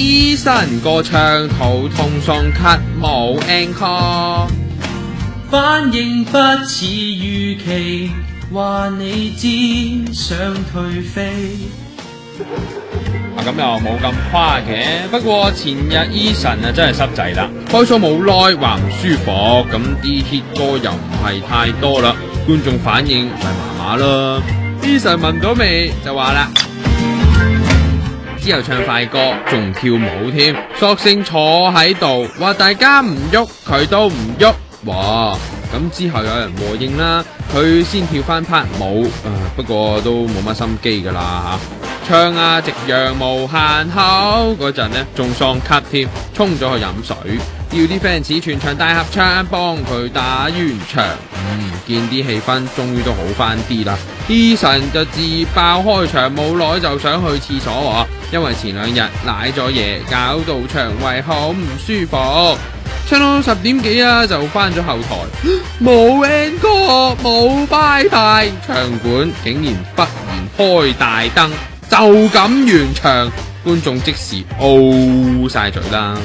Eason 歌唱肚痛送咳冇 encore， 反應不似預期，話你知想退飛。咁又冇咁誇嘅，不過前日 Eason 真係濕滯啦，開咗冇耐話唔舒服，咁啲 hit 歌又唔係太多啦，觀眾反應咪麻麻啦。Eason 聞到味就話啦，之後唱快歌仲跳舞添，索性坐喺度話大家唔喐佢都唔喐，哇！咁之後有人和應啦，佢先跳翻 part 舞，不過都冇乜心機噶啦吓，唱啊夕陽無限口嗰陣呢，仲喪咳添，衝咗去飲水，要啲 fans 全場大合唱幫佢打圓場，見啲氣氛終於都好翻啲啦。Eason 就自爆開場冇耐就想去廁所喎，因為前2日瀨咗嘢，搞到腸胃好唔舒服。唱到10點幾就翻咗後台，冇 encore 冇拜拜，場館竟然忽然開大燈，就咁完場，觀眾即時 O 晒嘴啦。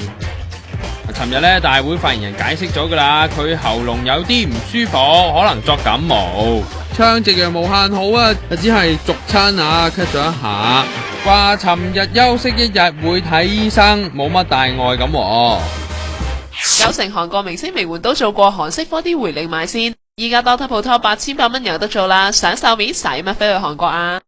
尋日呢，大會發言人解釋咗噶啦，佢喉嚨有啲唔舒服，可能作感冒，唱夕陽無限好只係逐親咳咗一下，話尋日休息1日會睇醫生，冇乜大礙咁。9成韓國明星名媛都做過韓式 4D 回力賣先，依家多得鋪頭8800蚊有得做啦，想瘦面使乜飛去韓國啊？